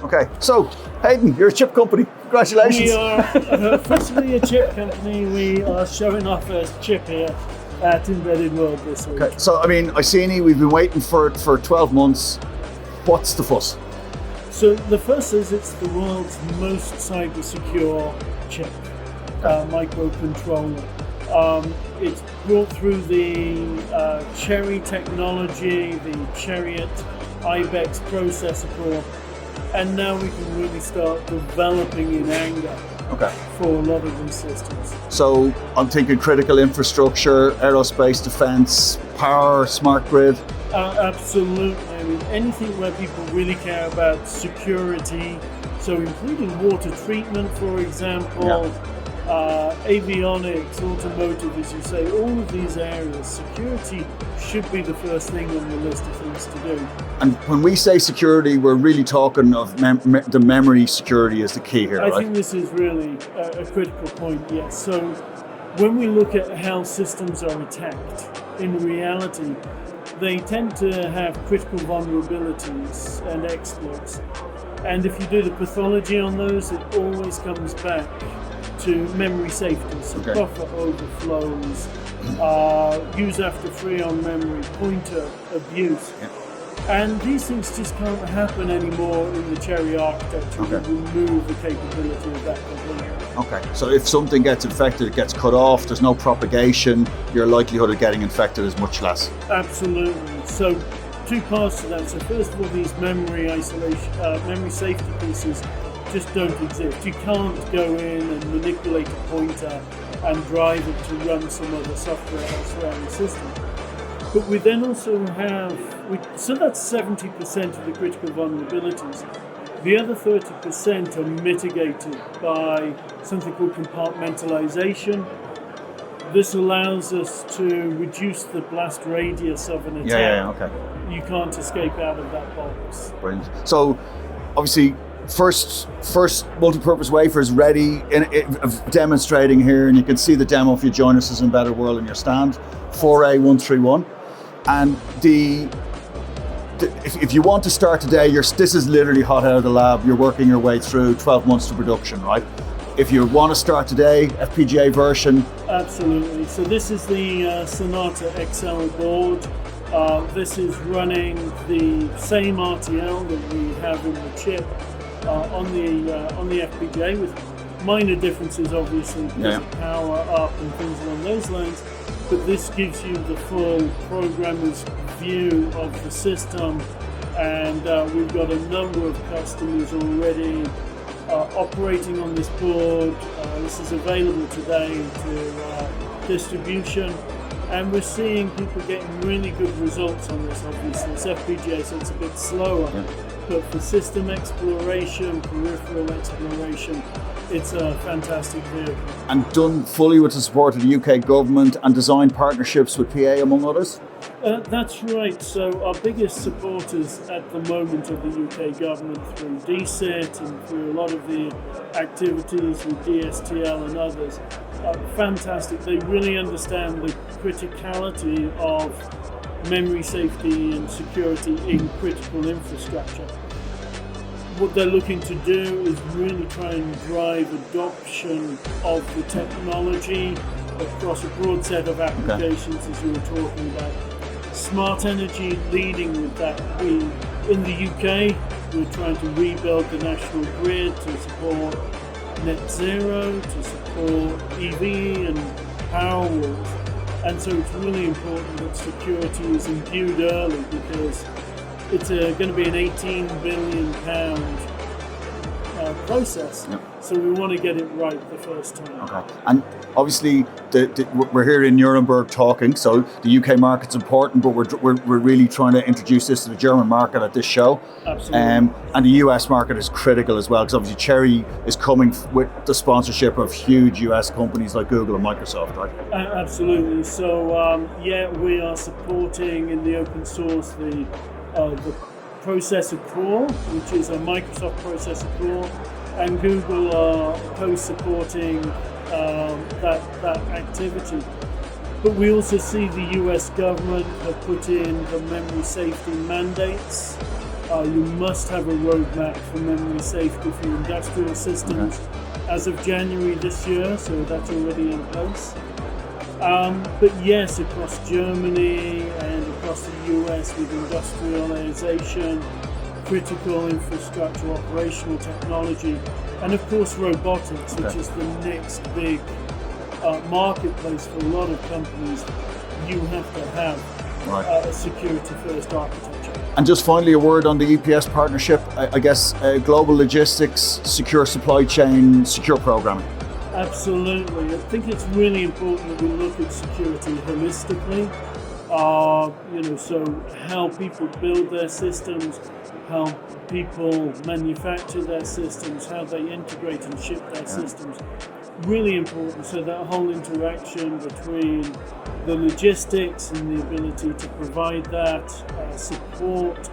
Okay, so Haydn, you're a chip company. Congratulations. We are officially a chip company. We are showing our first chip here at Embedded World this week. Okay, so I mean, Iceni, we've been waiting for 12 months. What's the fuss? So the first is it's the world's most cyber secure chip, microcontroller. It's brought through the CHERI technology, the CHERIoT Ibex processor core, and now we can really start developing in anger for a lot of these systems. So I'm thinking critical infrastructure, aerospace, defense, power, smart grid. Absolutely. I mean, anything where people really care about security, so including water treatment, for example, avionics, automotive, as you say, all of these areas, security should be the first thing on the list of things to do. And when we say security, we're really talking of the memory security is the key here, right? I think this is really a critical point, yes. So when we look at how systems are attacked, in reality, they tend to have critical vulnerabilities and exploits. And if you do the pathology on those, it always comes back to memory safety, so buffer overflows, use after free on memory, pointer abuse. And these things just can't happen anymore in the CHERI architecture. We remove the capability of that completely. Okay, so if something gets infected, it gets cut off, there's no propagation, your likelihood of getting infected is much less. Absolutely. So two parts to that. So first of all, these memory isolation, memory safety pieces just don't exist. You can't go in and manipulate a pointer and drive it to run some other software elsewhere in the system. But we then also have, so that's 70% of the critical vulnerabilities. The other 30% are mitigated by something called compartmentalization. This allows us to reduce the blast radius of an attack. You can't escape out of that box. Brilliant. So obviously, first multi-purpose wafer is ready, demonstrating here, and you can see the demo if you join us as Embedded World in your stand, 4A131. And if you want to start today, this is literally hot out of the lab. You're working your way through 12 months to production, right? If you want to start today, FPGA version. Absolutely. So this is the Sonata XL board. This is running the same RTL that we have in the chip on the FPGA, with minor differences, obviously, because of power up and things along those lines. But this gives you the full programmer's view of the system, and we've got a number of customers already operating on this board. This is available today to distribution, and we're seeing people getting really good results on this. Obviously, it's FPGA, so it's a bit slower, but for system exploration, peripheral exploration, it's a fantastic vehicle. And done fully with the support of the UK government and design partnerships with PA, among others? That's right. So our biggest supporters at the moment are the UK government through DCIT and through a lot of the activities with DSTL and others. Fantastic. They really understand the criticality of memory safety and security in critical infrastructure. What they're looking to do is really try and drive adoption of the technology across a broad set of applications, as you were talking about. Smart energy leading with that. In the UK, we're trying to rebuild the national grid to support net zero, to support EV and power walls. And so it's really important that security is imbued early, because it's going to be an £18 billion process. So we want to get it right the first time. And obviously, we're here in Nuremberg talking, so the UK market's important, but we're really trying to introduce this to the German market at this show. Absolutely. And the US market is critical as well, because obviously CHERI is coming with the sponsorship of huge US companies like Google and Microsoft, right? Absolutely. So we are supporting in the open source the processor core, which is a Microsoft processor core, and Google are co-supporting that activity. But we also see the US government have put in the memory safety mandates You must have a roadmap for memory safety for industrial systems as of January this year, so that's already in place. But yes, across Germany and across the US with industrialization, critical infrastructure, operational technology, and of course robotics, which is the next big marketplace for a lot of companies. You have to have a security-first architecture. And just finally, a word on the EPS partnership. I guess global logistics, secure supply chain, secure programming. Absolutely. I think it's really important that we look at security holistically. So how people build their systems, how people manufacture their systems, how they integrate and ship their systems. Really important. So that whole interaction between the logistics and the ability to provide that, support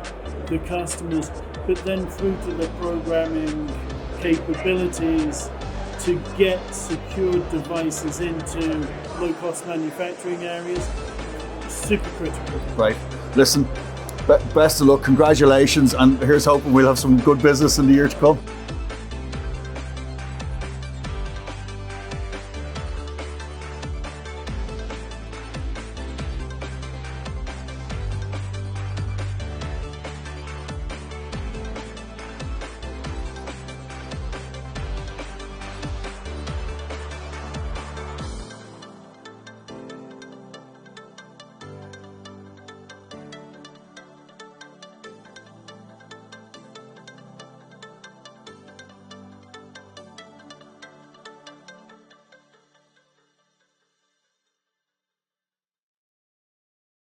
the customers, but then through to the programming capabilities to get secured devices into low-cost manufacturing areas, super critical. Right. Listen, best of luck, congratulations, and here's hoping we'll have some good business in the year to come.